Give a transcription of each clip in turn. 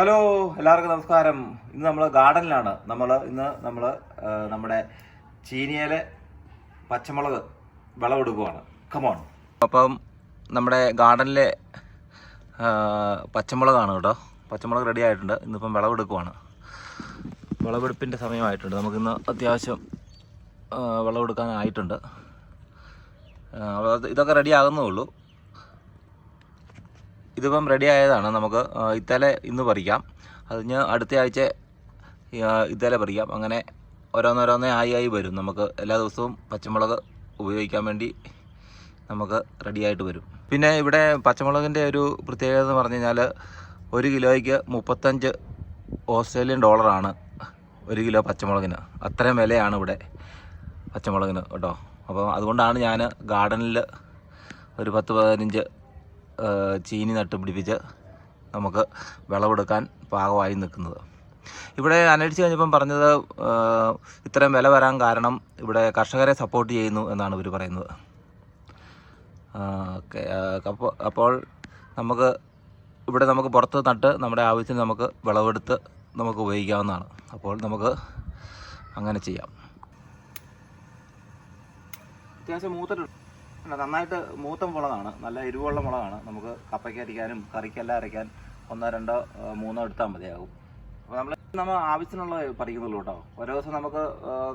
Hello, എല്ലാവർക്കും നമസ്കാരം. ഇന്ന് നമ്മൾ ഗാർഡനിലാണ്. ഇന്ന് നമ്മൾ നമ്മുടെ ചീനിയിലെ പച്ചമുളക് വിളവെടുക്കുവാണ്. കമോൺ. അപ്പം നമ്മുടെ ഗാർഡനിലെ പച്ചമുളകാണ് കേട്ടോ. പച്ചമുളക് റെഡി ആയിട്ടുണ്ട്. ഇന്നിപ്പം വിളവെടുക്കുവാണ്. വിളവെടുപ്പിൻ്റെ സമയമായിട്ടുണ്ട്. നമുക്കിന്ന് അത്യാവശ്യം വിളവെടുക്കാനായിട്ടുണ്ട്. ഇതൊക്കെ റെഡി ആകുന്നേ. ഇതിപ്പം റെഡി ആയതാണ്. നമുക്ക് ഇത്തല ഇന്ന് പറിക്കാം. അതിന് അടുത്ത ആഴ്ച ഇത്തല പറിക്കാം. അങ്ങനെ ഓരോന്നോരോന്നേ ആയി വരും. നമുക്ക് എല്ലാ ദിവസവും പച്ചമുളക് ഉപയോഗിക്കാൻ വേണ്ടി നമുക്ക് റെഡിയായിട്ട് വരും. പിന്നെ ഇവിടെ പച്ചമുളകിൻ്റെ ഒരു പ്രത്യേകത എന്ന് പറഞ്ഞു കഴിഞ്ഞാൽ 1 കിലോയ്ക്ക് 35 ഓസ്ട്രേലിയൻ ഡോളറാണ് 1 കിലോ പച്ചമുളകിന്. അത്രയും വിലയാണ് ഇവിടെ പച്ചമുളകിന് കേട്ടോ. അപ്പോൾ അതുകൊണ്ടാണ് ഞാൻ ഗാർഡനിൽ ഒരു 10-15 ചീനി നട്ടുപിടിപ്പിച്ച് നമുക്ക് വിളവെടുക്കാൻ പാകമായി നിൽക്കുന്നത്. ഇവിടെ അന്വേഷിച്ച് കഴിഞ്ഞപ്പം പറഞ്ഞത് ഇത്രയും വില വരാൻ കാരണം ഇവിടെ കർഷകരെ സപ്പോർട്ട് ചെയ്യുന്നു എന്നാണ് ഇവർ പറയുന്നത്. അപ്പോൾ നമുക്ക് പുറത്ത് നട്ട് നമ്മുടെ ആവശ്യത്തിന് നമുക്ക് വിളവെടുത്ത് നമുക്ക് ഉപയോഗിക്കാവുന്നതാണ്. അപ്പോൾ നമുക്ക് അങ്ങനെ ചെയ്യാം. അത്യാവശ്യം നന്നായിട്ട് മൂത്ത മുളകാണ്. നല്ല എരിവുള്ള മുളകാണ്. നമുക്ക് കപ്പയ്ക്ക് അരിക്കാനും കറിക്കെല്ലാം അരയ്ക്കാൻ 1, 2, 3 എടുത്താൽ മതിയാകും. അപ്പോൾ നമ്മൾ ആവശ്യത്തിനുള്ള പറിക്കുന്നുള്ളൂ കേട്ടോ. ഓരോ ദിവസം നമുക്ക്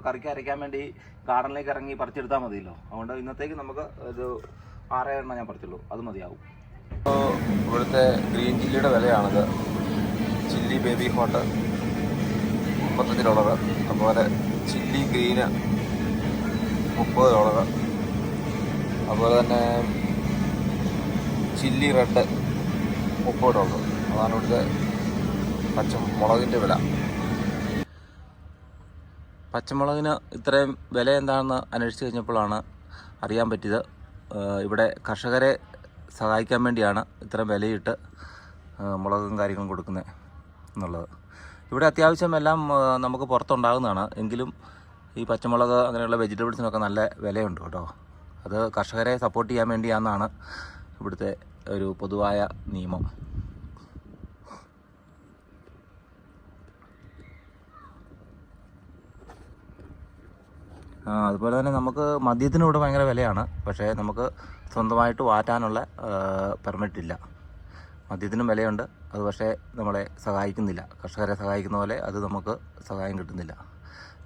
കറിക്ക് അരയ്ക്കാൻ വേണ്ടി ഗാർഡനിലേക്ക് ഇറങ്ങി പറിച്ചെടുത്താൽ മതിയല്ലോ. അതുകൊണ്ട് ഇന്നത്തേക്ക് നമുക്ക് ഒരു 6 എണ്ണം ഞാൻ പറിച്ചുള്ളൂ. അത് മതിയാവും. അപ്പോൾ ഇവിടുത്തെ ഗ്രീൻ ചില്ലിയുടെ വിലയാണിത്. Chilli baby hot $35. അതുപോലെ ചില്ലി ഗ്രീന് $30. അതുപോലെ തന്നെ ചില്ലി റെഡ് $30. അതാണ് ഇവിടുത്തെ പച്ചമുളകിൻ്റെ വില. പച്ചമുളകിന് ഇത്രയും വില എന്താണെന്ന് അന്വേഷിച്ച് കഴിഞ്ഞപ്പോഴാണ് അറിയാൻ പറ്റിയത്. ഇവിടെ കർഷകരെ സഹായിക്കാൻ വേണ്ടിയാണ് ഇത്രയും വിലയിട്ട് മുളകും കാര്യങ്ങളും കൊടുക്കുന്നത് എന്നുള്ളത്. ഇവിടെ അത്യാവശ്യം എല്ലാം നമുക്ക് പുറത്തുണ്ടാകുന്നതാണ്. എങ്കിലും ഈ പച്ചമുളക് അങ്ങനെയുള്ള വെജിറ്റബിൾസിനൊക്കെ നല്ല വിലയുണ്ട് കേട്ടോ. അത് കർഷകരെ സപ്പോർട്ട് ചെയ്യാൻ വേണ്ടിയാണെന്നാണ് ഇവിടുത്തെ ഒരു പൊതുവായ നിയമം. അതുപോലെ തന്നെ നമുക്ക് മദ്യത്തിനും ഇവിടെ ഭയങ്കര വിലയാണ്. പക്ഷേ നമുക്ക് സ്വന്തമായിട്ട് വാറ്റാനുള്ള പെർമിറ്റ് ഇല്ല. മദ്യത്തിനും വിലയുണ്ട്. അത് പക്ഷേ നമ്മളെ സഹായിക്കുന്നില്ല. കർഷകരെ സഹായിക്കുന്ന പോലെ അത് നമുക്ക് സഹായം കിട്ടുന്നില്ല.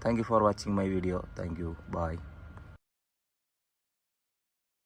Thank you for watching my video. Thank you. By.